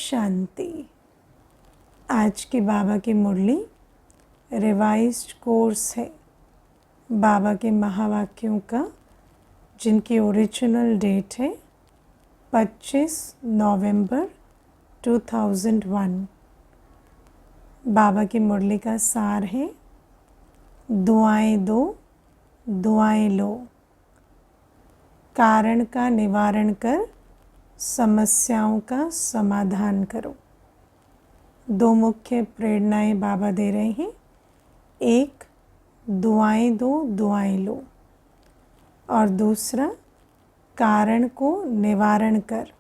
शांति। आज की बाबा की मुरली रिवाइज्ड कोर्स है बाबा के महावाक्यों का, जिनकी ओरिजिनल डेट है 25 नवंबर 2001। बाबा की मुरली का सार है, दुआएं दो दुआएं लो, कारण का निवारण कर समस्याओं का समाधान करो। दो मुख्य प्रेरणाएं बाबा दे रहे हैं। एक, दुआएं दो दुआएं लो, और दूसरा, कारण को निवारण कर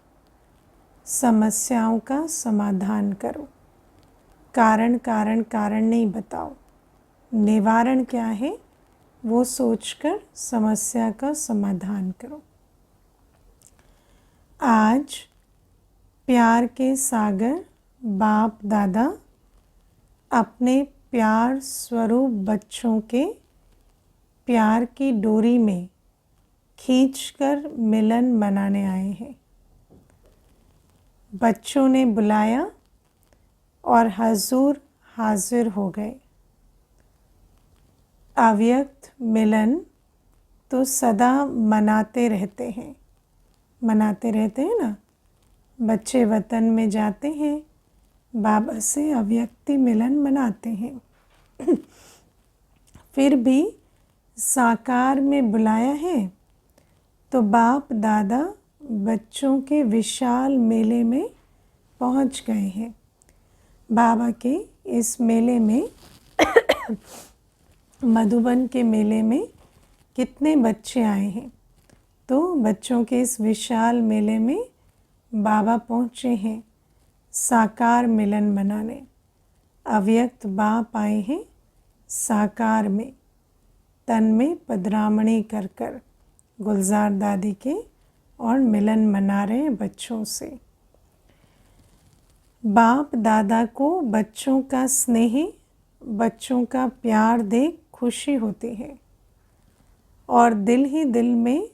समस्याओं का समाधान करो। कारण कारण कारण नहीं बताओ, निवारण क्या है वो सोचकर समस्या का समाधान करो। आज प्यार के सागर बाप दादा अपने प्यार स्वरूप बच्चों के प्यार की डोरी में खींचकर मिलन मनाने आए हैं। बच्चों ने बुलाया और हजूर हाजिर हो गए। अव्यक्त मिलन तो सदा मनाते रहते हैं ना। बच्चे वतन में जाते हैं, बाबा से अव्यक्ति मिलन मनाते हैं। फिर भी साकार में बुलाया है तो बाप दादा बच्चों के विशाल मेले में पहुंच गए हैं। बाबा के इस मेले में मधुबन के मेले में कितने बच्चे आए हैं, तो बच्चों के इस विशाल मेले में बाबा पहुँचे हैं साकार मिलन मनाने। अव्यक्त बाप आए हैं साकार में, तन में पधरामणी कर कर गुलजार दादी के, और मिलन मना रहे हैं बच्चों से। बाप दादा को बच्चों का स्नेह, बच्चों का प्यार देख खुशी होती है, और दिल ही दिल में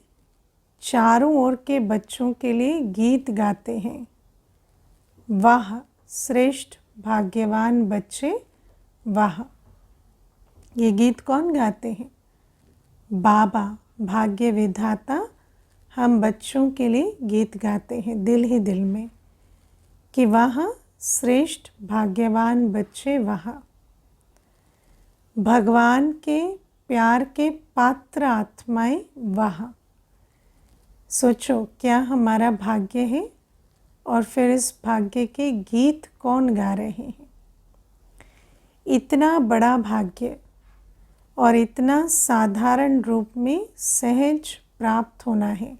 चारों ओर के बच्चों के लिए गीत गाते हैं। वाह श्रेष्ठ भाग्यवान बच्चे वाह। ये गीत कौन गाते हैं? बाबा भाग्य विधाता हम बच्चों के लिए गीत गाते हैं दिल ही दिल में कि वाह श्रेष्ठ भाग्यवान बच्चे वाह। भगवान के प्यार के पात्र आत्माएं वाह। सोचो क्या हमारा भाग्य है, और फिर इस भाग्य के गीत कौन गा रहे हैं। इतना बड़ा भाग्य और इतना साधारण रूप में सहज प्राप्त होना है,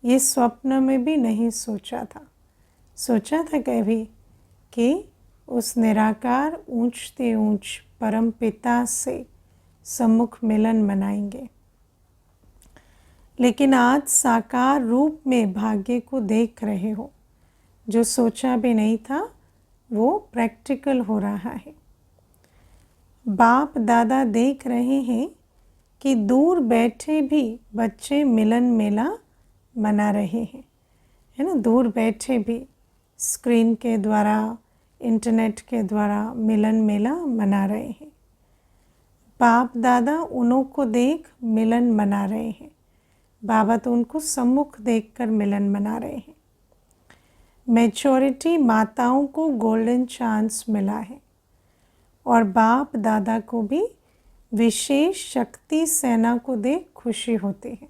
ये स्वप्न में भी नहीं सोचा था कभी कि उस निराकार ऊंचते ऊंच परम पिता से सम्मुख मिलन मनाएंगे। लेकिन आज साकार रूप में भाग्य को देख रहे हो। जो सोचा भी नहीं था वो प्रैक्टिकल हो रहा है। बाप दादा देख रहे हैं कि दूर बैठे भी बच्चे मिलन मेला मना रहे हैं, है ना। दूर बैठे भी स्क्रीन के द्वारा, इंटरनेट के द्वारा मिलन मेला मना रहे हैं। बाप दादा उन्हों को देख मिलन मना रहे हैं, बाबा तो उनको सम्मुख देखकर मिलन मना रहे हैं। मैच्योरिटी माताओं को गोल्डन चांस मिला है, और बाप दादा को भी विशेष शक्ति सेना को देख खुशी होती है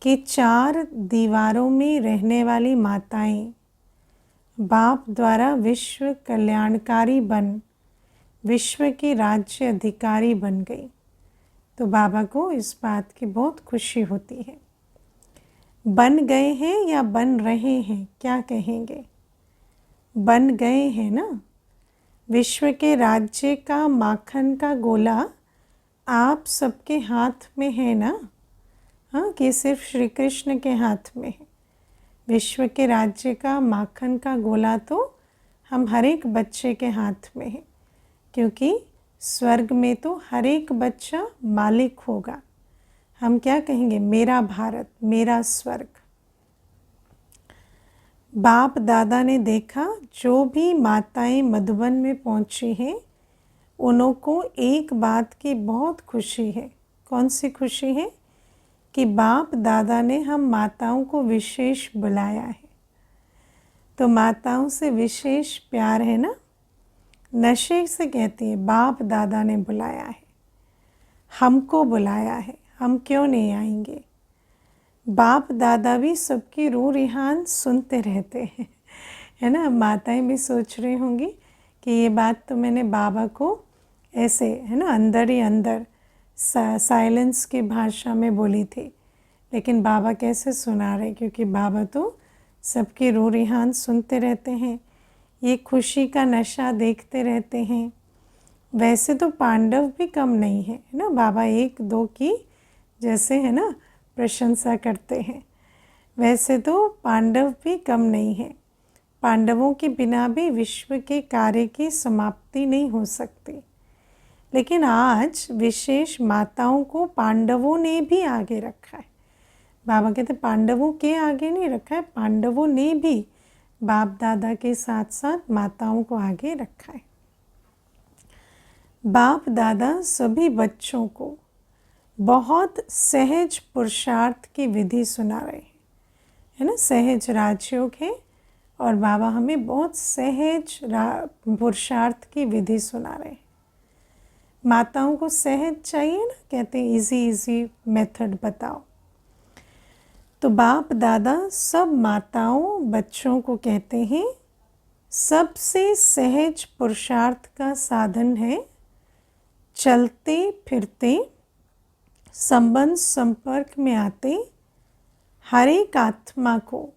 कि चार दीवारों में रहने वाली माताएं बाप द्वारा विश्व कल्याणकारी बन विश्व की राज्य अधिकारी बन गई। तो बाबा को इस बात की बहुत खुशी होती है। बन गए हैं या बन रहे हैं, क्या कहेंगे? बन गए हैं ना। विश्व के राज्य का माखन का गोला आप सबके हाथ में है ना। हाँ, कि सिर्फ श्री कृष्ण के हाथ में है। विश्व के राज्य का माखन का गोला तो हम हर एक बच्चे के हाथ में है, क्योंकि स्वर्ग में तो हर एक बच्चा मालिक होगा। हम क्या कहेंगे? मेरा भारत, मेरा स्वर्ग। बाप दादा ने देखा जो भी माताएं मधुबन में पहुंची हैं उन्हों को एक बात की बहुत खुशी है। कौन सी खुशी है? कि बाप दादा ने हम माताओं को विशेष बुलाया है। तो माताओं से विशेष प्यार है ना। नशे से कहती है बाप दादा ने बुलाया है, हमको बुलाया है, हम क्यों नहीं आएंगे। बाप दादा भी सबकी रू रिहान सुनते रहते हैं, है ना। माताएं भी सोच रही होंगी कि ये बात तो मैंने बाबा को ऐसे, है ना, अंदर ही अंदर साइलेंस की भाषा में बोली थी, लेकिन बाबा कैसे सुना रहे, क्योंकि बाबा तो सबकी रू रिहान सुनते रहते हैं, ये खुशी का नशा देखते रहते हैं। वैसे तो पांडव भी कम नहीं है ना। बाबा एक दो की जैसे, है ना, प्रशंसा करते हैं, वैसे तो पांडव भी कम नहीं है। पांडवों के बिना भी विश्व के कार्य की समाप्ति नहीं हो सकती, लेकिन आज विशेष माताओं को पांडवों ने भी आगे रखा है। बाबा कहते पांडवों के आगे नहीं रखा है, पांडवों ने भी बाप दादा के साथ साथ माताओं को आगे रखा है। बाप दादा सभी बच्चों को बहुत सहज पुरुषार्थ की विधि सुना रहे हैं, है ना। सहज राजयोग है और बाबा हमें बहुत सहज पुरुषार्थ की विधि सुना रहे हैं। माताओं को सहज चाहिए ना, कहते हैं इजी इजी मेथड बताओ। तो बाप दादा सब माताओं बच्चों को कहते हैं सबसे सहज पुरुषार्थ का साधन है चलते फिरते संबंध संपर्क में आते हर एक आत्मा को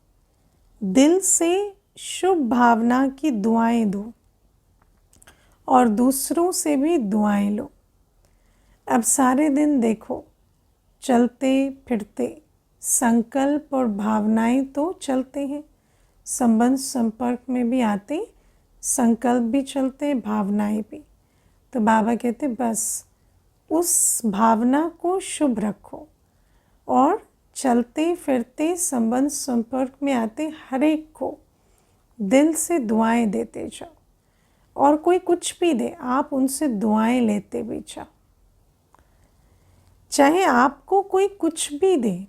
दिल से शुभ भावना की दुआएं दो और दूसरों से भी दुआएं लो। अब सारे दिन देखो, चलते फिरते संकल्प और भावनाएं तो चलते हैं, संबंध संपर्क में भी आते, संकल्प भी चलते, भावनाएं भी। तो बाबा कहते बस उस भावना को शुभ रखो और चलते फिरते संबंध संपर्क में आते हर एक को दिल से दुआएं देते जाओ, और कोई कुछ भी दे आप उनसे दुआएं लेते भी जाओ। चाहे आपको कोई कुछ भी दे,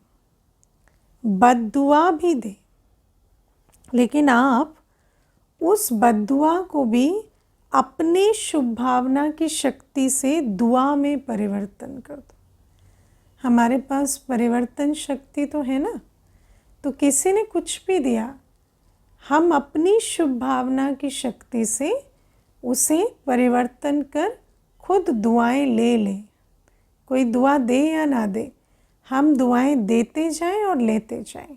बद्दुआ भी दे, लेकिन आप उस बद्दुआ को भी अपने शुभ भावना की शक्ति से दुआ में परिवर्तन कर दो। हमारे पास परिवर्तन शक्ति तो है ना। तो किसी ने कुछ भी दिया, हम अपनी शुभ भावना की शक्ति से उसे परिवर्तन कर खुद दुआएं ले लें। कोई दुआ दे या ना दे, हम दुआएं देते जाएं और लेते जाएं।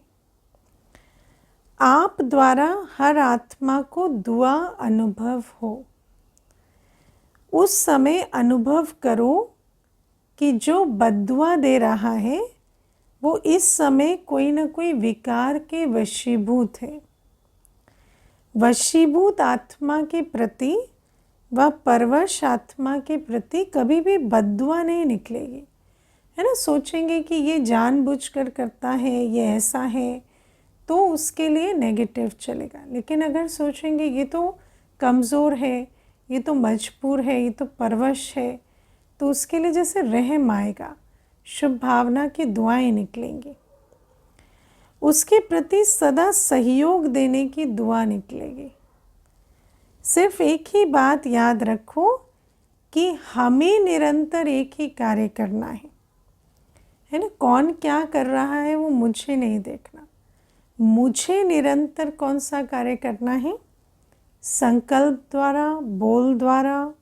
आप द्वारा हर आत्मा को दुआ अनुभव हो। उस समय अनुभव करो कि जो बद्दुआ दे रहा है वो इस समय कोई ना कोई विकार के वशीभूत है। वशीभूत आत्मा के प्रति व परवश आत्मा के प्रति कभी भी बद्दुआ नहीं निकलेगी, है ना। सोचेंगे कि ये जानबूझकर करता है, ये ऐसा है, तो उसके लिए नेगेटिव चलेगा। लेकिन अगर सोचेंगे ये तो कमज़ोर है, ये तो मजबूर है, ये तो परवश है, तो उसके लिए जैसे रहम आएगा, शुभ भावना की दुआएं निकलेंगी, उसके प्रति सदा सहयोग देने की दुआ निकलेगी। सिर्फ एक ही बात याद रखो कि हमें निरंतर एक ही कार्य करना है ना। कौन क्या कर रहा है वो मुझे नहीं देखना, मुझे निरंतर कौन सा कार्य करना है। संकल्प द्वारा, बोल द्वारा,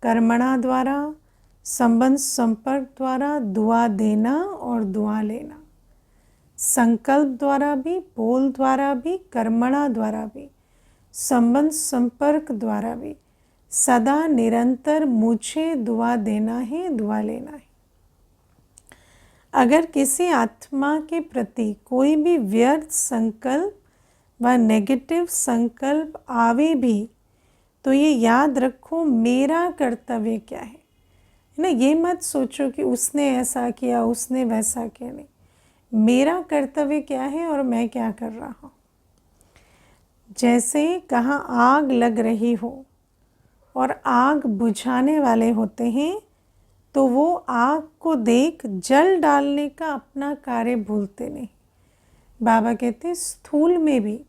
कर्मणा द्वारा, संबंध संपर्क द्वारा दुआ देना और दुआ लेना। संकल्प द्वारा भी, बोल द्वारा भी, कर्मणा द्वारा भी, संबंध संपर्क द्वारा भी सदा निरंतर मुझे दुआ देना है, दुआ लेना है। अगर किसी आत्मा के प्रति कोई भी व्यर्थ संकल्प व नेगेटिव संकल्प आवे भी, तो ये याद रखो मेरा कर्तव्य क्या है ना। ये मत सोचो कि उसने ऐसा किया, उसने वैसा किया, नहीं, मेरा कर्तव्य क्या है और मैं क्या कर रहा हूँ। जैसे कहाँ आग लग रही हो और आग बुझाने वाले होते हैं, तो वो आग को देख जल डालने का अपना कार्य भूलते नहीं। बाबा कहते स्थूल में भी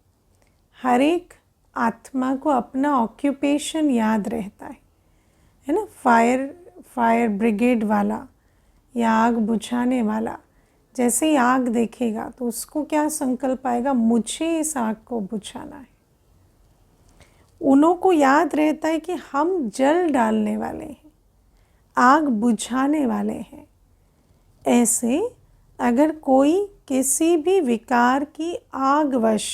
हर एक आत्मा को अपना ऑक्यूपेशन याद रहता है ना। फायर ब्रिगेड वाला या आग बुझाने वाला जैसे ही आग देखेगा तो उसको क्या संकल्प आएगा, मुझे इस आग को बुझाना है। उन्हों को याद रहता है कि हम जल डालने वाले हैं, आग बुझाने वाले हैं। ऐसे अगर कोई किसी भी विकार की आगवश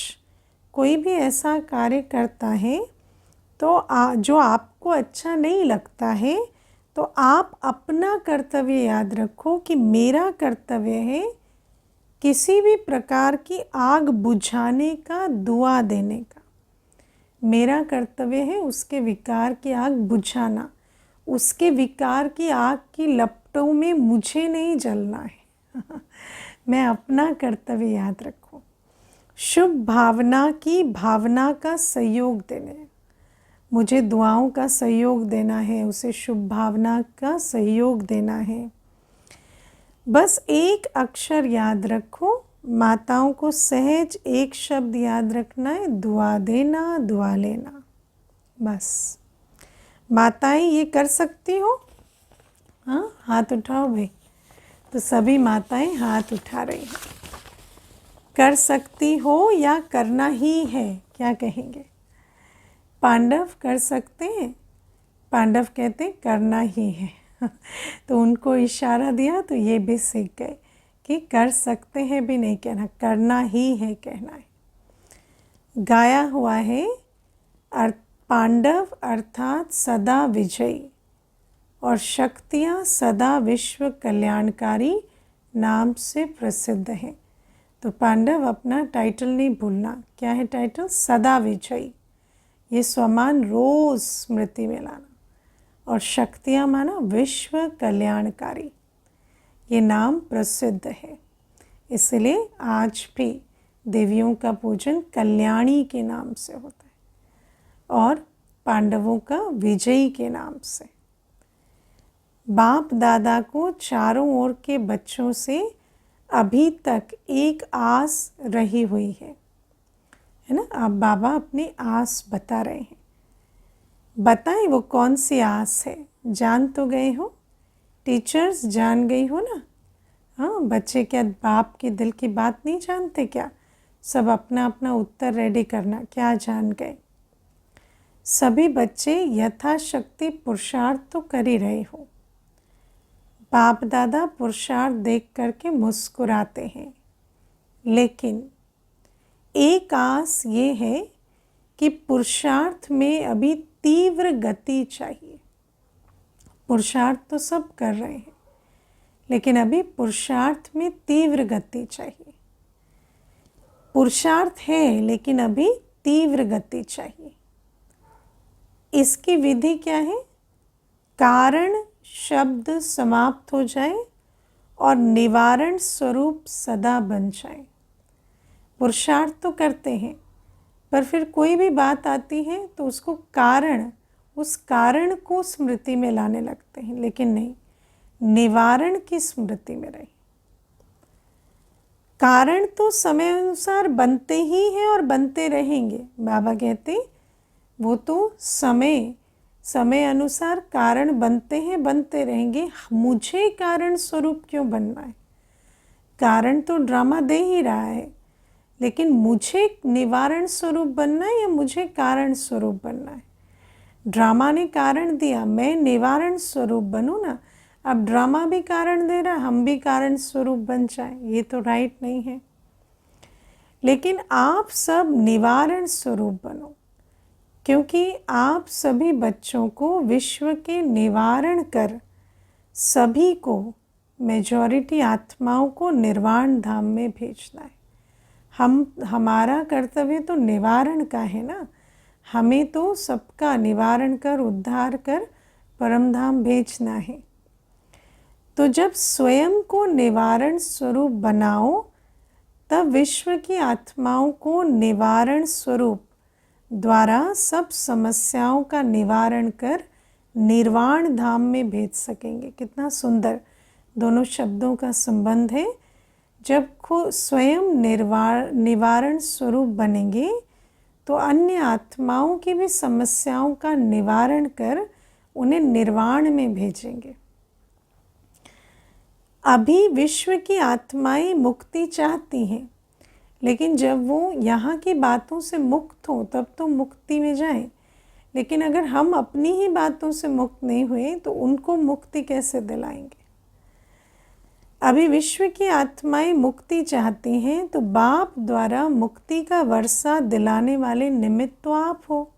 कोई भी ऐसा कार्य करता है तो जो आपको अच्छा नहीं लगता है, तो आप अपना कर्तव्य याद रखो कि मेरा कर्तव्य है किसी भी प्रकार की आग बुझाने का, दुआ देने का। मेरा कर्तव्य है उसके विकार की आग बुझाना। उसके विकार की आग की लपटों में मुझे नहीं जलना है। मैं अपना कर्तव्य याद रखूं। शुभ भावना की भावना का सहयोग देने, मुझे दुआओं का सहयोग देना है, उसे शुभ भावना का सहयोग देना है। बस एक अक्षर याद रखो। माताओं को सहज एक शब्द याद रखना है, दुआ देना, दुआ लेना। बस माताएं ये कर सकती हो? हाँ, हाथ उठाओ भाई। तो सभी माताएं हाथ उठा रही हैं। कर सकती हो या करना ही है, क्या कहेंगे? पांडव कर सकते हैं? पांडव कहते करना ही है। तो उनको इशारा दिया तो ये भी सीख गए कि कर सकते हैं भी नहीं कहना, करना ही है कहना है। गाया हुआ है पांडव अर्थात सदा विजयी और शक्तियाँ सदा विश्व कल्याणकारी नाम से प्रसिद्ध हैं। तो पांडव अपना टाइटल नहीं भूलना। क्या है टाइटल? सदा विजयी। ये स्वमान रोज स्मृति में लाना। और शक्तियाँ माना विश्व कल्याणकारी, ये नाम प्रसिद्ध है। इसलिए आज भी देवियों का पूजन कल्याणी के नाम से होता है और पांडवों का विजयी के नाम से। बाप दादा को चारों ओर के बच्चों से अभी तक एक आस रही हुई है ना। अब बाबा अपनी आस बता रहे हैं। बताएं वो कौन सी आस है? जान तो गए हो, टीचर्स जान गई हो ना। हाँ, बच्चे क्या बाप के दिल की बात नहीं जानते क्या? सब अपना अपना उत्तर रेडी करना। क्या जान गए? सभी बच्चे यथाशक्ति पुरुषार्थ तो कर ही रहे हो। बाप दादा पुरुषार्थ देख करके मुस्कुराते हैं, लेकिन एक आस ये है कि पुरुषार्थ में अभी तीव्र गति चाहिए। पुरुषार्थ तो सब कर रहे हैं, लेकिन अभी पुरुषार्थ में तीव्र गति चाहिए। पुरुषार्थ है लेकिन अभी तीव्र गति चाहिए। इसकी विधि क्या है? कारण शब्द समाप्त हो जाए और निवारण स्वरूप सदा बन जाए। पुरुषार्थ तो करते हैं, पर फिर कोई भी बात आती है तो उसको कारण, उस कारण को स्मृति में लाने लगते हैं, लेकिन नहीं, निवारण की स्मृति में रहे। कारण तो समय अनुसार बनते ही हैं और बनते रहेंगे। बाबा कहते वो तो समय अनुसार कारण बनते हैं, बनते रहेंगे। मुझे कारण स्वरूप क्यों बनना है? कारण तो ड्रामा दे ही रहा है, लेकिन मुझे निवारण स्वरूप बनना है या मुझे कारण स्वरूप बनना है? ड्रामा ने कारण दिया, मैं निवारण स्वरूप बनूं ना। अब ड्रामा भी कारण दे रहा, हम भी कारण स्वरूप बन जाए, ये तो राइट नहीं है। लेकिन आप सब निवारण स्वरूप बनो, क्योंकि आप सभी बच्चों को विश्व के निवारण कर सभी को, मेजॉरिटी आत्माओं को निर्वाण धाम में भेजना है। हमारा कर्तव्य तो निवारण का है ना। हमें तो सबका निवारण कर, उद्धार कर परम धाम भेजना है। तो जब स्वयं को निवारण स्वरूप बनाओ, तब विश्व की आत्माओं को निवारण स्वरूप द्वारा सब समस्याओं का निवारण कर निर्वाण धाम में भेज सकेंगे। कितना सुंदर दोनों शब्दों का संबंध है। जब खुद स्वयं निवारण स्वरूप बनेंगे तो अन्य आत्माओं की भी समस्याओं का निवारण कर उन्हें निर्वाण में भेजेंगे। अभी विश्व की आत्माएं मुक्ति चाहती हैं, लेकिन जब वो यहाँ की बातों से मुक्त हो तब तो मुक्ति में जाएं। लेकिन अगर हम अपनी ही बातों से मुक्त नहीं हुए तो उनको मुक्ति कैसे दिलाएंगे। अभी विश्व की आत्माएं मुक्ति चाहती हैं तो बाप द्वारा मुक्ति का वर्षा दिलाने वाले निमित्त तो आप हो।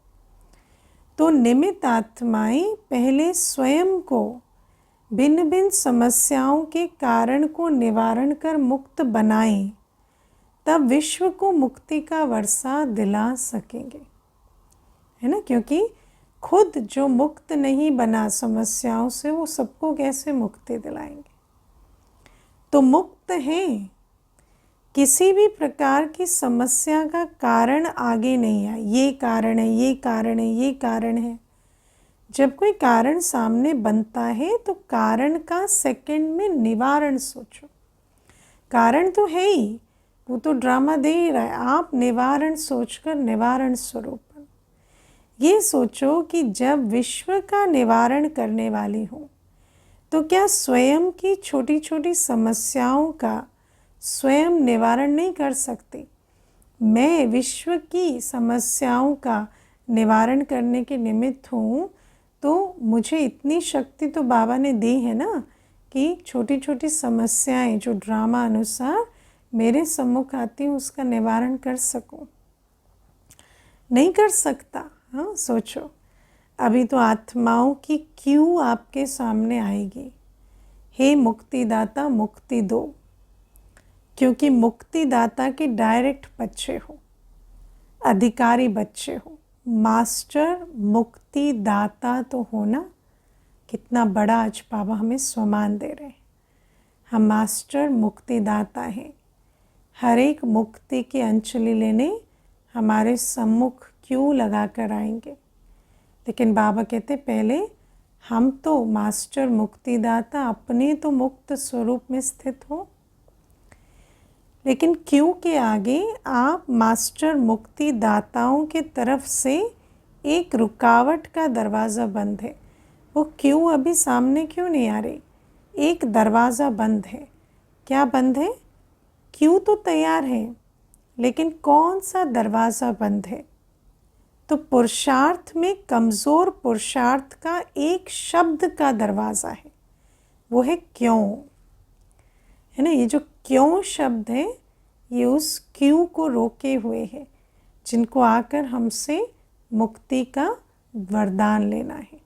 तो निमित्त आत्माएं पहले स्वयं को भिन्न भिन्न समस्याओं के कारण को निवारण कर मुक्त बनाएं, तब विश्व को मुक्ति का वर्षा दिला सकेंगे, है ना। क्योंकि खुद जो मुक्त नहीं बना समस्याओं से, वो सबको कैसे मुक्ति दिलाएंगे। तो मुक्त हैं, किसी भी प्रकार की समस्या का कारण आगे नहीं आए, ये कारण है, ये कारण है, ये कारण है। जब कोई कारण सामने बनता है तो कारण का सेकंड में निवारण सोचो। कारण तो है ही, वो तो ड्रामा दे ही रहा है, आप निवारण सोचकर निवारण स्वरूप बनो। ये सोचो कि जब विश्व का निवारण करने वाली हूँ तो क्या स्वयं की छोटी छोटी समस्याओं का स्वयं निवारण नहीं कर सकती। मैं विश्व की समस्याओं का निवारण करने के निमित्त हूँ, तो मुझे इतनी शक्ति तो बाबा ने दी है ना कि छोटी छोटी समस्याएं जो ड्रामा अनुसार मेरे सम्मुख आती हूँ उसका निवारण कर सकूँ। नहीं कर सकता। हाँ, सोचो, अभी तो आत्माओं की क्यू आपके सामने आएगी, हे मुक्तिदाता मुक्ति दो, क्योंकि मुक्तिदाता के डायरेक्ट बच्चे हो, अधिकारी बच्चे हो। मास्टर मुक्तिदाता तो हो ना। कितना बड़ा आज बाबा हमें स्वमान दे रहे हैं। हम मास्टर मुक्तिदाता हैं। हर एक मुक्ति की अंजलि लेने हमारे सम्मुख क्यों लगा कर आएंगे। लेकिन बाबा कहते पहले हम तो मास्टर मुक्तिदाता अपने तो मुक्त स्वरूप में स्थित हो, लेकिन क्यों के आगे आप मास्टर मुक्तिदाताओं के तरफ से एक रुकावट का दरवाज़ा बंद है। वो क्यों अभी सामने क्यों नहीं आ रही। एक दरवाज़ा बंद है। क्या बंद है। क्यों तो तैयार है, लेकिन कौन सा दरवाज़ा बंद है। तो पुरुषार्थ में कमज़ोर पुरुषार्थ का एक शब्द का दरवाज़ा है, वो है क्यों, है ना। ये जो क्यों शब्द है ये उस क्यों को रोके हुए है, जिनको आकर हमसे मुक्ति का वरदान लेना है।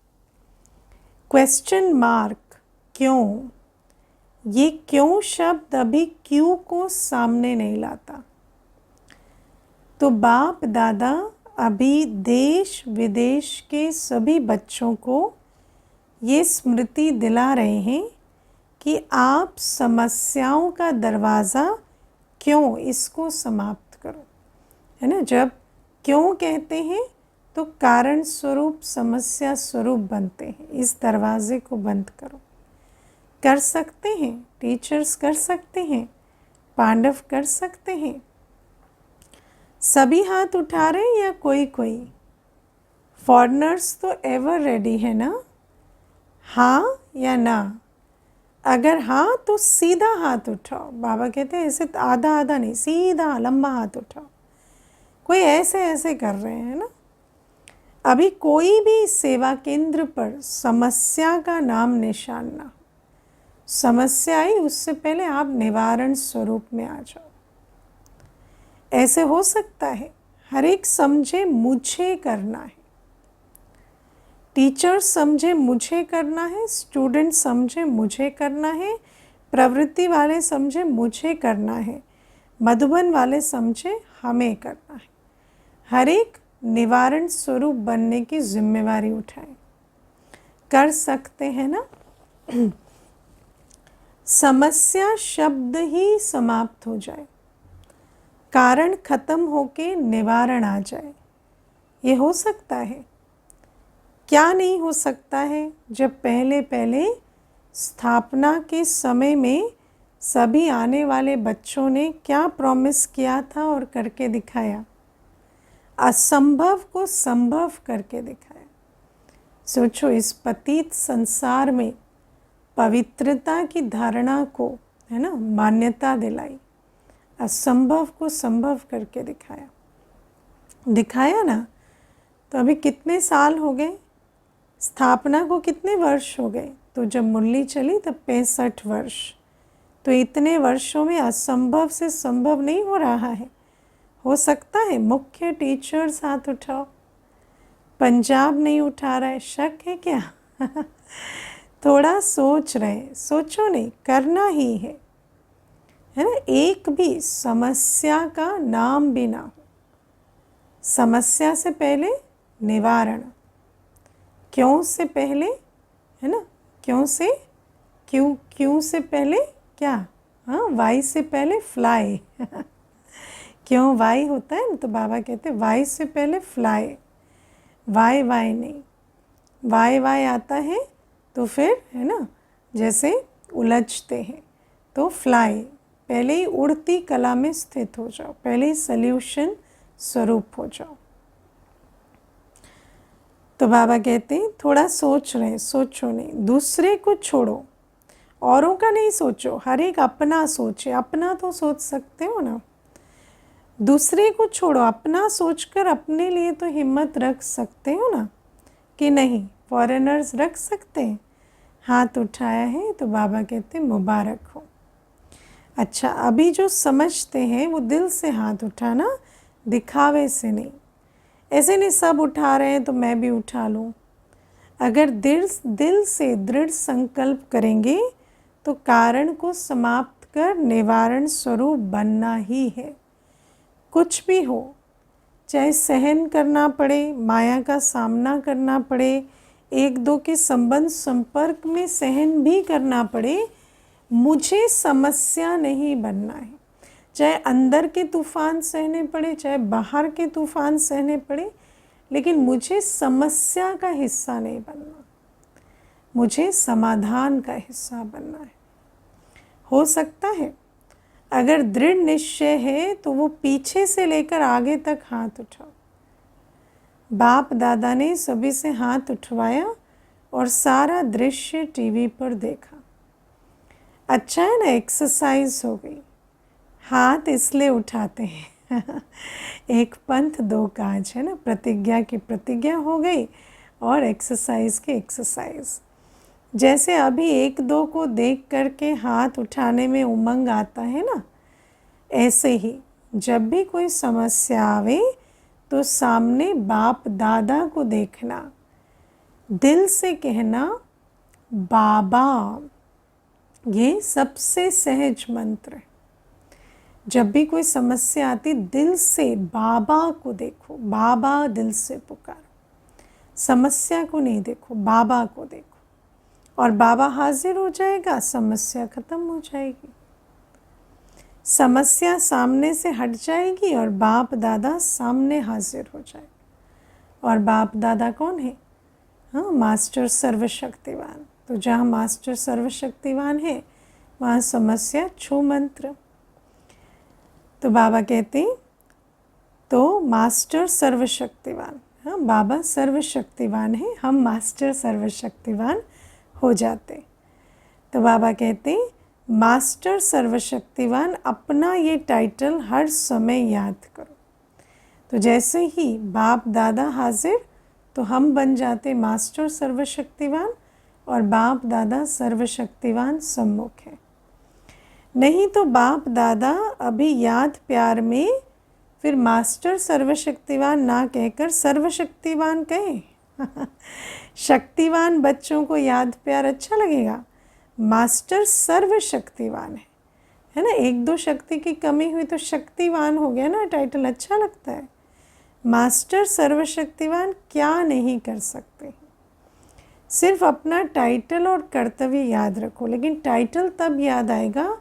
क्वेश्चन मार्क क्यों, ये क्यों शब्द अभी क्यों को सामने नहीं लाता। तो बाप दादा अभी देश विदेश के सभी बच्चों को ये स्मृति दिला रहे हैं कि आप समस्याओं का दरवाज़ा क्यों, इसको समाप्त करो, है ना। जब क्यों कहते हैं तो कारण स्वरूप समस्या स्वरूप बनते हैं। इस दरवाजे को बंद करो। कर सकते हैं, टीचर्स कर सकते हैं, पांडव कर सकते हैं। सभी हाथ उठा रहे हैं या कोई कोई। फॉरेनर्स तो एवर रेडी है ना, हाँ या ना। अगर हाँ तो सीधा हाथ उठाओ। बाबा कहते हैं ऐसे आधा आधा नहीं, सीधा लंबा हाथ उठाओ। कोई ऐसे ऐसे कर रहे हैं ना। अभी कोई भी सेवा केंद्र पर समस्या का नाम निशान ना हो। समस्या आई उससे पहले आप निवारण स्वरूप में आ जाओ। ऐसे हो सकता है। हर एक समझे मुझे करना है। टीचर समझे मुझे करना है, स्टूडेंट समझे मुझे करना है, प्रवृत्ति वाले समझे मुझे करना है, मधुबन वाले समझे हमें करना है। हर एक निवारण स्वरूप बनने की जिम्मेवारी उठाएं। कर सकते हैं ना। समस्या शब्द ही समाप्त हो जाए, कारण खत्म होके निवारण आ जाए। ये हो सकता है? क्या नहीं हो सकता है? जब पहले पहले स्थापना के समय में सभी आने वाले बच्चों ने क्या प्रॉमिस किया था और करके दिखाया? असंभव को संभव करके दिखाया। सोचो, इस पतित संसार में पवित्रता की धारणा को, है ना, मान्यता दिलाई, असंभव को संभव करके दिखाया। दिखाया ना? तो अभी कितने साल हो गए? स्थापना को कितने वर्ष हो गए? तो जब मुरली चली तब 65 वर्ष। तो इतने वर्षों में असंभव से संभव नहीं हो रहा है? हो सकता है? मुख्य टीचर्स हाथ उठाओ। पंजाब नहीं उठा रहा है, शक है क्या? थोड़ा सोच रहे, सोचो नहीं, करना ही है ना? एक भी समस्या का नाम भी ना हो। समस्या से पहले निवारण, क्यों से पहले, है ना, क्यों से, क्यों से पहले क्या? हाँ, वाई से पहले फ्लाई। क्यों वाई होता है ना, तो बाबा कहते वाई से पहले फ्लाई। वाई नहीं, वाई आता है तो फिर, है ना, जैसे उलझते हैं, तो फ्लाई, पहले ही उड़ती कला में स्थित हो जाओ, पहले ही सल्यूशन स्वरूप हो जाओ। तो बाबा कहते हैं थोड़ा सोच रहे, सोचो नहीं, दूसरे को छोड़ो, औरों का नहीं सोचो, हर एक अपना सोचे। अपना तो सोच सकते हो ना, दूसरे को छोड़ो, अपना सोचकर अपने लिए तो हिम्मत रख सकते हो ना, कि नहीं? फॉरेनर्स रख सकते हैं? हाथ उठाया है तो बाबा कहते हैं मुबारक हो। अच्छा, अभी जो समझते हैं वो दिल से हाथ उठाना, दिखावे से नहीं। ऐसे नहीं सब उठा रहे हैं तो मैं भी उठा लूँ। अगर दिल से दृढ़ संकल्प करेंगे तो कारण को समाप्त कर निवारण स्वरूप बनना ही है। कुछ भी हो, चाहे सहन करना पड़े, माया का सामना करना पड़े, एक दो के संबंध संपर्क में सहन भी करना पड़े, मुझे समस्या नहीं बनना है। चाहे अंदर के तूफान सहने पड़े, चाहे बाहर के तूफान सहने पड़े, लेकिन मुझे समस्या का हिस्सा नहीं बनना, मुझे समाधान का हिस्सा बनना है। हो सकता है? अगर दृढ़ निश्चय है तो वो पीछे से लेकर आगे तक हाथ उठाओ। बाप दादा ने सभी से हाथ उठवाया और सारा दृश्य टीवी पर देखा। अच्छा है ना, एक्सरसाइज हो गई। हाथ इसलिए उठाते हैं एक पंथ दो काज, है ना, प्रतिज्ञा की प्रतिज्ञा हो गई और एक्सरसाइज की एक्सरसाइज। जैसे अभी एक दो को देख करके हाथ उठाने में उमंग आता है ना, ऐसे ही जब भी कोई समस्या आवे तो सामने बाप दादा को देखना, दिल से कहना बाबा। ये सबसे सहज मंत्र है। जब भी कोई समस्या आती, दिल से बाबा को देखो, बाबा दिल से पुकारो। समस्या को नहीं देखो, बाबा को देखो, और बाबा हाजिर हो जाएगा, समस्या खत्म हो जाएगी। समस्या सामने से हट जाएगी और बाप दादा सामने हाजिर हो जाएगा। और बाप दादा कौन है? हाँ, मास्टर सर्वशक्तिवान। तो जहाँ मास्टर सर्वशक्तिवान है वहाँ समस्या छू मंत्र। तो बाबा कहते हैं तो मास्टर सर्वशक्तिवान, हाँ, बाबा सर्वशक्तिवान है, हम मास्टर सर्वशक्तिवान हो जाते। तो बाबा कहते हैं मास्टर सर्वशक्तिवान, अपना ये टाइटल हर समय याद करो। तो जैसे ही बाप दादा हाजिर तो हम बन जाते मास्टर सर्वशक्तिवान, और बाप दादा सर्वशक्तिवान सम्मुख है। नहीं तो बाप दादा अभी याद प्यार में फिर मास्टर सर्वशक्तिवान ना कहकर सर्वशक्तिवान कहें। शक्तिवान बच्चों को याद प्यार अच्छा लगेगा, मास्टर सर्वशक्तिवान है ना। एक दो शक्ति की कमी हुई तो शक्तिवान हो गया ना, टाइटल अच्छा लगता है। मास्टर सर्वशक्तिवान क्या नहीं कर सकते। सिर्फ अपना टाइटल और कर्तव्य याद रखो, लेकिन टाइटल तब याद आएगा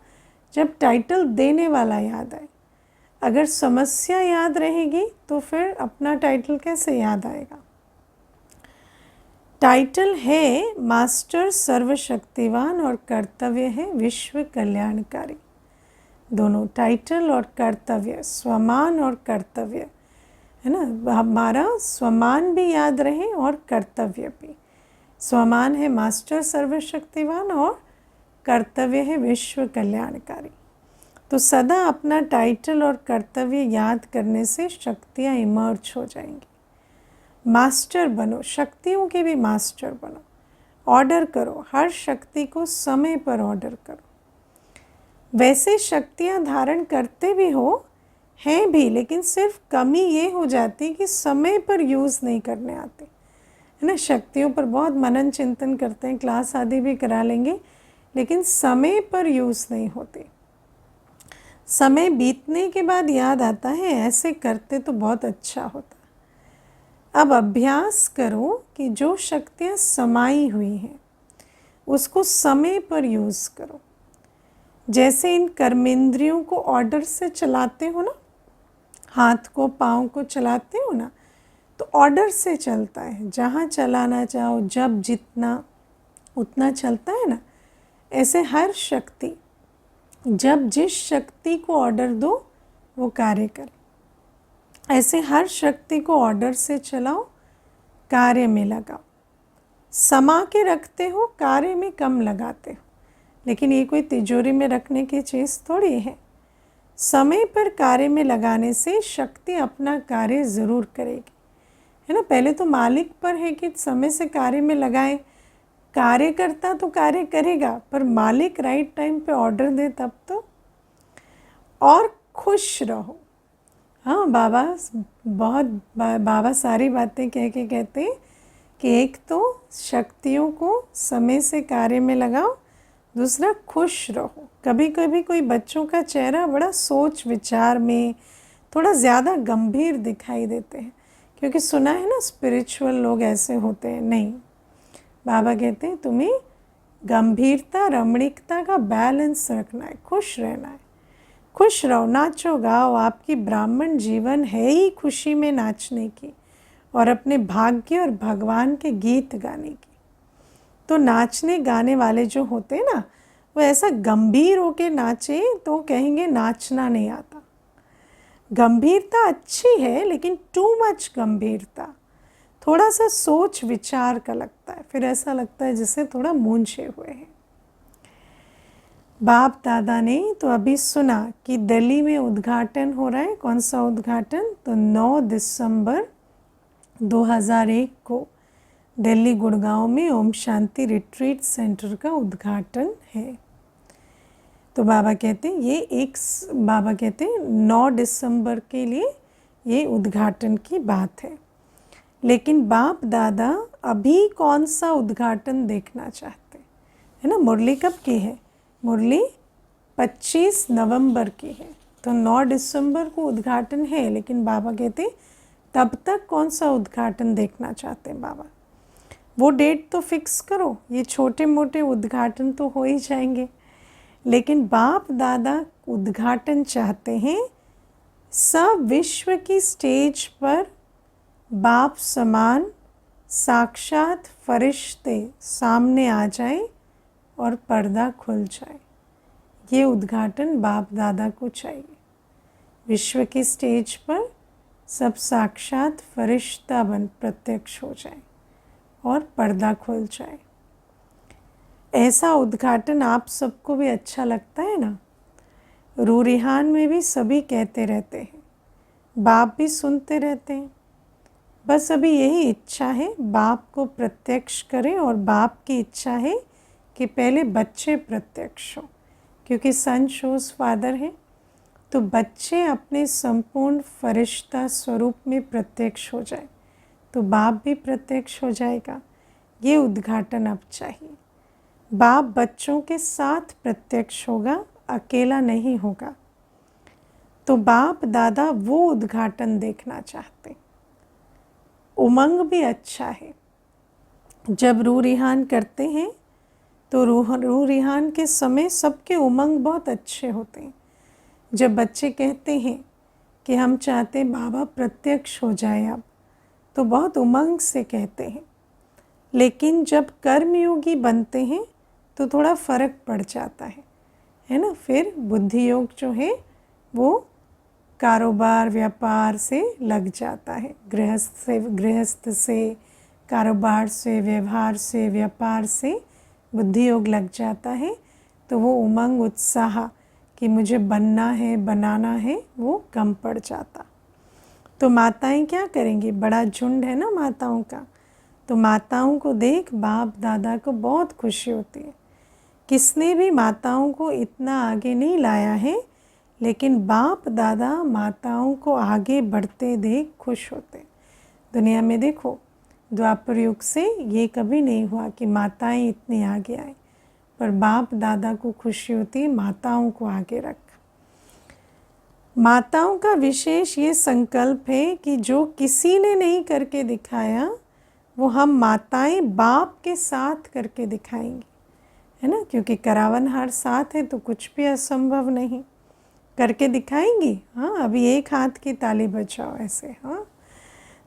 जब टाइटल देने वाला याद आए। अगर समस्या याद रहेगी तो फिर अपना टाइटल कैसे याद आएगा। टाइटल है मास्टर सर्वशक्तिवान और कर्तव्य है विश्व कल्याणकारी। दोनों टाइटल और कर्तव्य, स्वमान और कर्तव्य, है ना, हमारा स्वमान भी याद रहे और कर्तव्य भी। स्वमान है मास्टर सर्वशक्तिवान और कर्तव्य है विश्व कल्याणकारी। तो सदा अपना टाइटल और कर्तव्य याद करने से शक्तियाँ इमर्ज हो जाएंगी। मास्टर बनो, शक्तियों के भी मास्टर बनो। ऑर्डर करो, हर शक्ति को समय पर ऑर्डर करो। वैसे शक्तियाँ धारण करते भी हो, हैं भी, लेकिन सिर्फ कमी ये हो जाती कि समय पर यूज़ नहीं करने आते, है ना। शक्तियों पर बहुत मनन चिंतन करते हैं, क्लास आदि भी करा लेंगे, लेकिन समय पर यूज़ नहीं होते। समय बीतने के बाद याद आता है, ऐसे करते तो बहुत अच्छा होता। अब अभ्यास करो कि जो शक्तियाँ समाई हुई हैं उसको समय पर यूज़ करो। जैसे इन कर्मेंद्रियों को ऑर्डर से चलाते हो ना, हाथ को पाँव को चलाते हो ना, तो ऑर्डर से चलता है, जहाँ चलाना चाहो जब जितना उतना चलता है ना। ऐसे हर शक्ति, जब जिस शक्ति को ऑर्डर दो वो कार्य करे। ऐसे हर शक्ति को ऑर्डर से चलाओ, कार्य में लगाओ। समा के रखते हो, कार्य में कम लगाते हो, लेकिन ये कोई तिजोरी में रखने की चीज़ थोड़ी है। समय पर कार्य में लगाने से शक्ति अपना कार्य ज़रूर करेगी, है ना। पहले तो मालिक पर है कि समय से कार्य में लगाएं। कार्यकर्ता तो कार्य करेगा, पर मालिक राइट टाइम पे ऑर्डर दे तब तो। और खुश रहो। हाँ, बाबा सारी बातें कह के कहते हैं कि एक तो शक्तियों को समय से कार्य में लगाओ, दूसरा खुश रहो। कभी कभी कोई बच्चों का चेहरा बड़ा सोच विचार में थोड़ा ज़्यादा गंभीर दिखाई देते हैं, क्योंकि सुना है ना स्पिरिचुअल लोग ऐसे होते हैं। नहीं, बाबा कहते हैं तुम्हें गंभीरता रमणीकता का बैलेंस रखना है, खुश रहना है। खुश रहो, नाचो गाओ। आपकी ब्राह्मण जीवन है ही खुशी में नाचने की और अपने भाग्य और भगवान के गीत गाने की। तो नाचने गाने वाले जो होते हैं ना, वो ऐसा गंभीर होके नाचे तो कहेंगे नाचना नहीं आता। गंभीरता अच्छी है, लेकिन टू मच गंभीरता, थोड़ा सा सोच विचार का लगता है, फिर ऐसा लगता है जैसे थोड़ा मूंझे हुए हैं। बाप दादा ने तो अभी सुना कि दिल्ली में उद्घाटन हो रहा है। कौन सा उद्घाटन? तो 9 दिसंबर 2001 को दिल्ली गुड़गांव में ओम शांति रिट्रीट सेंटर का उद्घाटन है। तो बाबा कहते हैं बाबा कहते हैं 9 दिसंबर के लिए ये उद्घाटन की बात है। लेकिन बाप दादा अभी कौन सा उद्घाटन देखना चाहते हैं, है ना। मुरली कब की है? मुरली 25 नवंबर की है। तो 9 दिसंबर को उद्घाटन है, लेकिन बाबा कहते तब तक कौन सा उद्घाटन देखना चाहते हैं बाबा, वो डेट तो फिक्स करो। ये छोटे मोटे उद्घाटन तो हो ही जाएंगे, लेकिन बाप दादा उद्घाटन चाहते हैं सब विश्व की स्टेज पर बाप समान साक्षात फरिश्ते सामने आ जाए और पर्दा खुल जाए। ये उद्घाटन बाप दादा को चाहिए। विश्व की स्टेज पर सब साक्षात फरिश्ता बन प्रत्यक्ष हो जाए और पर्दा खुल जाए। ऐसा उद्घाटन आप सबको भी अच्छा लगता है ना। रूरिहान में भी सभी कहते रहते हैं, बाप भी सुनते रहते हैं। बस अभी यही इच्छा है, बाप को प्रत्यक्ष करें, और बाप की इच्छा है कि पहले बच्चे प्रत्यक्ष हो, क्योंकि सन शोज फादर है। तो बच्चे अपने संपूर्ण फरिश्ता स्वरूप में प्रत्यक्ष हो जाए तो बाप भी प्रत्यक्ष हो जाएगा। ये उद्घाटन अब चाहिए। बाप बच्चों के साथ प्रत्यक्ष होगा, अकेला नहीं होगा। तो बाप दादा वो उद्घाटन देखना चाहते। उमंग भी अच्छा है। जब रूह रिहान करते हैं तो रूह रिहान के समय सबके उमंग बहुत अच्छे होते हैं। जब बच्चे कहते हैं कि हम चाहते बाबा प्रत्यक्ष हो जाए अब, तो बहुत उमंग से कहते हैं। लेकिन जब कर्मयोगी बनते हैं तो थोड़ा फ़र्क पड़ जाता है ना। फिर बुद्धि योग जो है वो कारोबार व्यापार से लग जाता है, गृहस्थ से कारोबार से, व्यवहार से, व्यापार से बुद्धि योग लग जाता है। तो वो उमंग उत्साह कि मुझे बनना है, बनाना है, वो कम पड़ जाता। तो माताएं क्या करेंगी, बड़ा झुंड है ना माताओं का, तो माताओं को देख बाप दादा को बहुत खुशी होती है। किसने भी माताओं को इतना आगे नहीं लाया है, लेकिन बाप दादा माताओं को आगे बढ़ते देख खुश होते। दुनिया में देखो, द्वापर युग से ये कभी नहीं हुआ कि माताएं इतनी आगे आए, पर बाप दादा को खुशी होती है माताओं को आगे रख। माताओं का विशेष ये संकल्प है कि जो किसी ने नहीं करके दिखाया वो हम माताएं बाप के साथ करके दिखाएंगी, है ना। क्योंकि करावनहार साथ है तो कुछ भी असंभव नहीं, करके दिखाएंगी। हाँ, अभी एक हाथ की ताली बजाओ ऐसे। हाँ,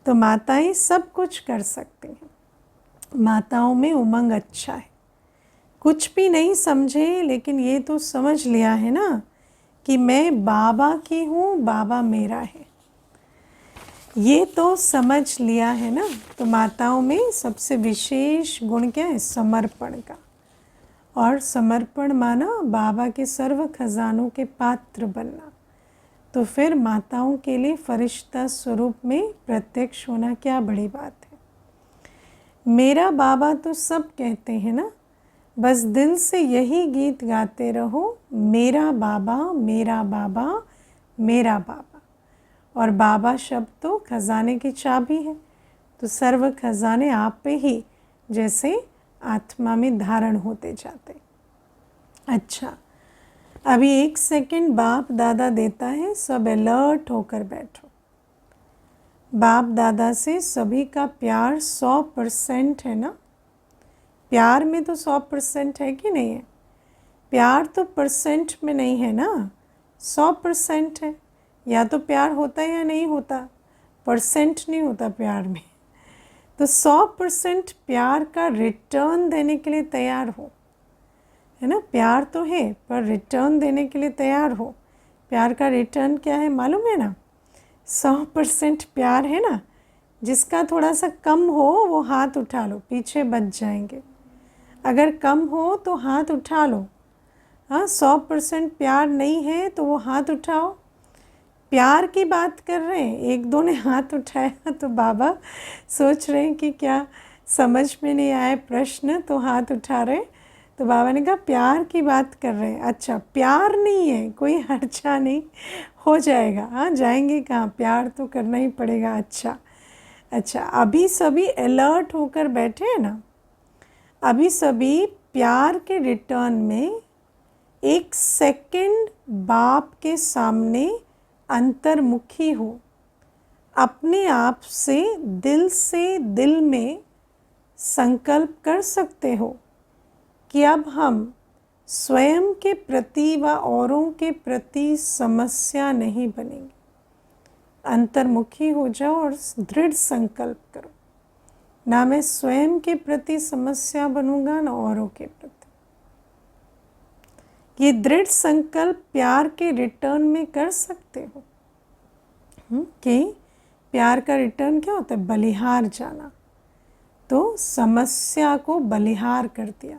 तो माताएं सब कुछ कर सकती हैं। माताओं में उमंग अच्छा है। कुछ भी नहीं समझे, लेकिन ये तो समझ लिया है ना कि मैं बाबा की हूँ, बाबा मेरा है, ये तो समझ लिया है ना। तो माताओं में सबसे विशेष गुण क्या है, समर्पण का। और समर्पण माना बाबा के सर्व खजानों के पात्र बनना। तो फिर माताओं के लिए फरिश्ता स्वरूप में प्रत्यक्ष होना क्या बड़ी बात है। मेरा बाबा तो सब कहते हैं ना, बस दिल से यही गीत गाते रहो, मेरा बाबा मेरा बाबा मेरा बाबा। और बाबा शब्द तो खजाने की चाबी है, तो सर्व खजाने आप पे ही जैसे आत्मा में धारण होते जाते। अच्छा, अभी 1 सेकंड बाप दादा देता है, सब अलर्ट होकर बैठो। बाप दादा से सभी का प्यार 100% है ना। प्यार में तो 100% है कि नहीं है। प्यार तो परसेंट में नहीं है ना, 100% है। या तो प्यार होता है या नहीं होता, परसेंट नहीं होता प्यार में। तो 100% प्यार का रिटर्न देने के लिए तैयार हो, है ना। प्यार तो है पर रिटर्न देने के लिए तैयार हो। प्यार का रिटर्न क्या है मालूम है ना, 100% प्यार है ना। जिसका थोड़ा सा कम हो वो हाथ उठा लो, पीछे बच जाएंगे। अगर कम हो तो हाथ उठा लो। हाँ, 100% प्यार नहीं है तो वो हाथ उठाओ। प्यार की बात कर रहे हैं, एक दो ने हाथ उठाया तो बाबा सोच रहे हैं कि क्या समझ में नहीं आए प्रश्न, तो हाथ उठा रहे। तो बाबा ने कहा प्यार की बात कर रहे हैं। अच्छा, प्यार नहीं है, कोई हर्चा नहीं, हो जाएगा। हाँ, जाएंगे कहाँ, प्यार तो करना ही पड़ेगा। अच्छा, अभी सभी अलर्ट होकर बैठे हैं ना। अभी सभी प्यार के रिटर्न में 1 सेकंड बाप के सामने अंतर्मुखी हो। अपने आप से दिल में संकल्प कर सकते हो कि अब हम स्वयं के प्रति व औरों के प्रति समस्या नहीं बनेंगे। अंतर्मुखी हो जाओ और दृढ़ संकल्प करो, ना मैं स्वयं के प्रति समस्या बनूंगा ना औरों के प्रति। ये दृढ़ संकल्प प्यार के रिटर्न में कर सकते हो। कि प्यार का रिटर्न क्या होता है, बलिहार जाना। तो समस्या को बलिहार कर दिया,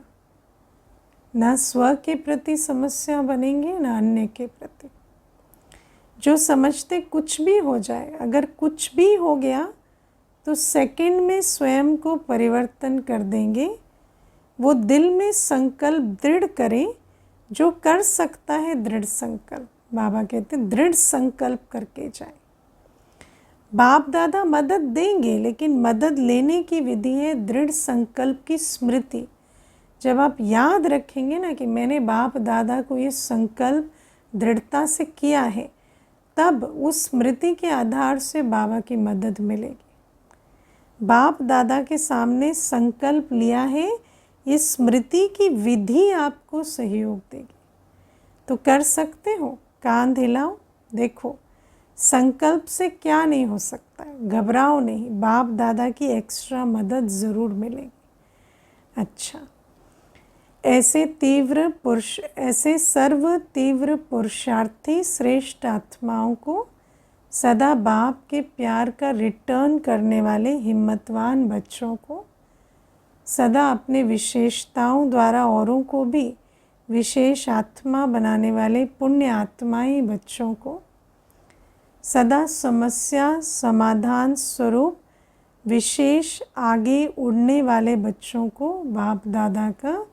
ना स्व के प्रति समस्या बनेंगे ना अन्य के प्रति। जो समझते कुछ भी हो जाए, अगर कुछ भी हो गया तो सेकंड में स्वयं को परिवर्तन कर देंगे। वो दिल में संकल्प दृढ़ करें, जो कर सकता है दृढ़ संकल्प। बाबा कहते हैं दृढ़ संकल्प करके जाए। बाप दादा मदद देंगे, लेकिन मदद लेने की विधि है दृढ़ संकल्प की स्मृति। जब आप याद रखेंगे ना कि मैंने बाप दादा को ये संकल्प दृढ़ता से किया है, तब उस स्मृति के आधार से बाबा की मदद मिलेगी। बाप दादा के सामने संकल्प लिया है, ये स्मृति की विधि आपको सहयोग देगी। तो कर सकते हो, कान हिलाओ, देखो संकल्प से क्या नहीं हो सकता है, घबराओ नहीं, बाप दादा की एक्स्ट्रा मदद ज़रूर मिलेगी। अच्छा, ऐसे सर्व तीव्र पुरुषार्थी श्रेष्ठ आत्माओं को सदा बाप के प्यार का रिटर्न करने वाले हिम्मतवान बच्चों को, सदा अपने विशेषताओं द्वारा औरों को भी विशेष आत्मा बनाने वाले पुण्य आत्माई बच्चों को, सदा समस्या समाधान स्वरूप विशेष आगे उड़ने वाले बच्चों को बाप दादा का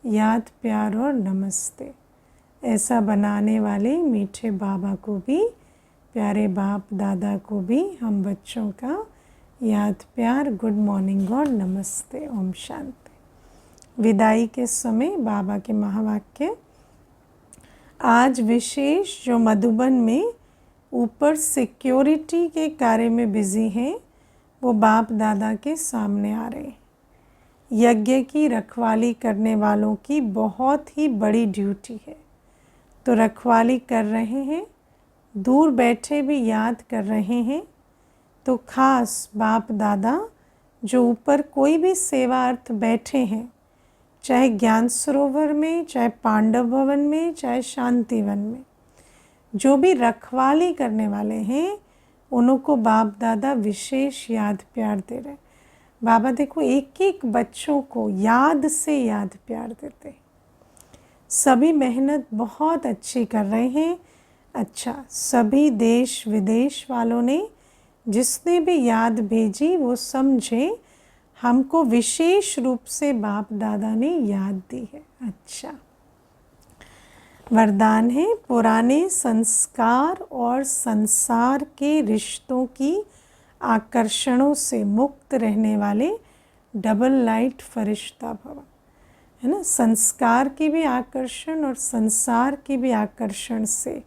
याद प्यार और नमस्ते। ऐसा बनाने वाले मीठे बाबा को भी, प्यारे बाप दादा को भी हम बच्चों का याद प्यार, गुड मॉर्निंग और नमस्ते। ओम शांति। विदाई के समय बाबा के महावाक्य। आज विशेष जो मधुबन में ऊपर सिक्योरिटी के कार्य में बिजी हैं, वो बाप दादा के सामने आ रहे हैं। यज्ञ की रखवाली करने वालों की बहुत ही बड़ी ड्यूटी है, तो रखवाली कर रहे हैं, दूर बैठे भी याद कर रहे हैं। तो खास बाप दादा जो ऊपर कोई भी सेवा अर्थ बैठे हैं, चाहे ज्ञान सरोवर में, चाहे पांडव भवन में, चाहे शांति वन में, जो भी रखवाली करने वाले हैं, उनको बाप दादा विशेष याद प्यार दे रहे हैं। बाबा देखो एक एक बच्चों को याद से याद प्यार देते। सभी मेहनत बहुत अच्छी कर रहे हैं। अच्छा, सभी देश विदेश वालों ने जिसने भी याद भेजी वो समझे हमको विशेष रूप से बाप दादा ने याद दी है। अच्छा, वरदान है पुराने संस्कार और संसार के रिश्तों की आकर्षणों से मुक्त रहने वाले डबल लाइट फरिश्ता भव। है ना, संस्कार के भी आकर्षण और संसार के भी आकर्षण से, है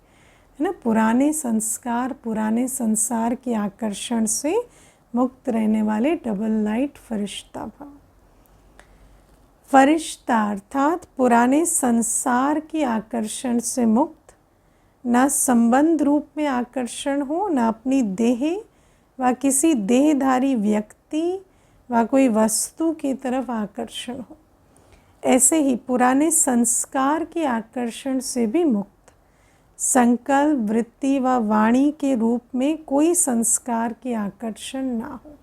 ना, पुराने संस्कार पुराने संसार के आकर्षण से मुक्त रहने वाले डबल लाइट फरिश्ता भव। फरिश्ता अर्थात पुराने संसार के आकर्षण से मुक्त, न संबंध रूप में आकर्षण हो, न अपनी देह व किसी देहधारी व्यक्ति व कोई वस्तु की तरफ आकर्षण हो। ऐसे ही पुराने संस्कार के आकर्षण से भी मुक्त, संकल्प वृत्ति व वाणी के रूप में कोई संस्कार के आकर्षण ना हो।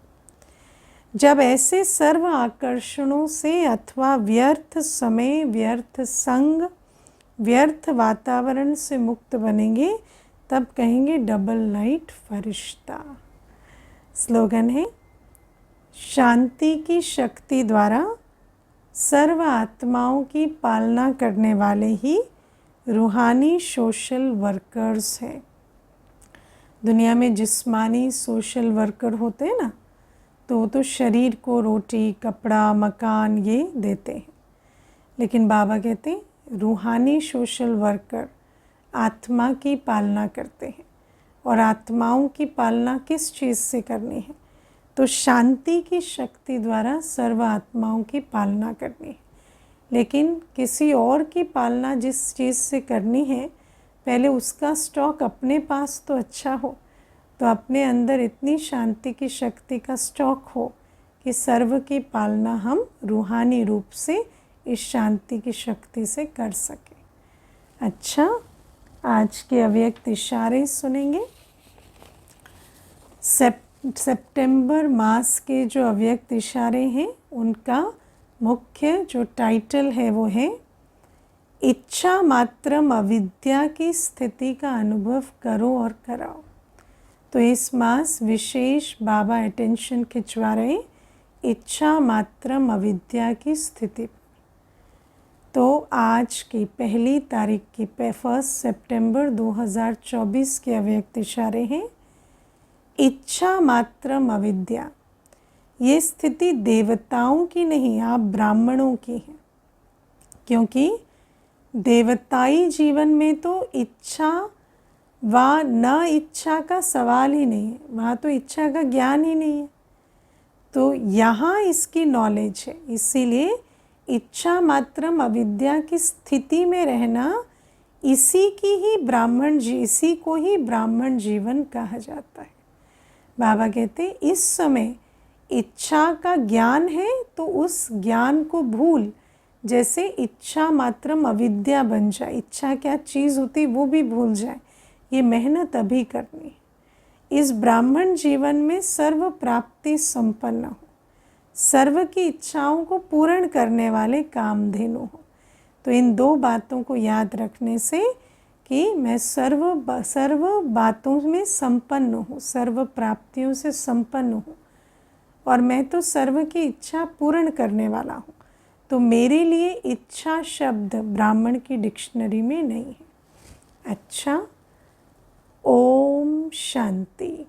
जब ऐसे सर्व आकर्षणों से अथवा व्यर्थ समय, व्यर्थ संग, व्यर्थ वातावरण से मुक्त बनेंगे, तब कहेंगे डबल लाइट फरिश्ता। स्लोगन है, शांति की शक्ति द्वारा सर्व आत्माओं की पालना करने वाले ही रूहानी सोशल वर्कर्स हैं। दुनिया में जिस्मानी सोशल वर्कर होते हैं ना, तो वो तो शरीर को रोटी कपड़ा मकान ये देते हैं, लेकिन बाबा कहते हैं रूहानी सोशल वर्कर आत्मा की पालना करते हैं। और आत्माओं की पालना किस चीज़ से करनी है? तो शांति की शक्ति द्वारा सर्व आत्माओं की पालना करनी है। लेकिन किसी और की पालना जिस चीज़ से करनी है, पहले उसका स्टॉक अपने पास तो अच्छा हो, तो अपने अंदर इतनी शांति की शक्ति का स्टॉक हो कि सर्व की पालना हम रूहानी रूप से इस शांति की शक्ति से कर सकें। अच्छा, आज के अव्यक्त इशारे सुनेंगे। सितंबर मास के जो अव्यक्त इशारे हैं, उनका मुख्य जो टाइटल है वो है इच्छा मात्रम अविद्या की स्थिति का अनुभव करो और कराओ। तो इस मास विशेष बाबा अटेंशन खिंचवा रहे इच्छा मात्रम अविद्या की स्थिति पर। तो आज की पहली तारीख की 1 सितंबर 2024 के अव्यक्त इशारे हैं इच्छा मात्रम अविद्या। ये स्थिति देवताओं की नहीं, आप ब्राह्मणों की है, क्योंकि देवताई जीवन में तो इच्छा व न इच्छा का सवाल ही नहीं है, वहाँ तो इच्छा का ज्ञान ही नहीं है। तो यहाँ इसकी नॉलेज है, इसीलिए इच्छा मात्रम अविद्या की स्थिति में रहना इसी को ही ब्राह्मण जीवन कहा जाता है। बाबा कहते इस समय इच्छा का ज्ञान है तो उस ज्ञान को भूल, जैसे इच्छा मात्रम अविद्या बन जाए, इच्छा क्या चीज़ होती वो भी भूल जाए। ये मेहनत अभी करनी। इस ब्राह्मण जीवन में सर्व प्राप्ति संपन्न हो, सर्व की इच्छाओं को पूर्ण करने वाले कामधेनु हो। तो इन दो बातों को याद रखने से कि मैं सर्व बातों में संपन्न हूँ, सर्व प्राप्तियों से संपन्न हूँ और मैं तो सर्व की इच्छा पूर्ण करने वाला हूँ, तो मेरे लिए इच्छा शब्द ब्राह्मण की डिक्शनरी में नहीं है। अच्छा, ओम शांति।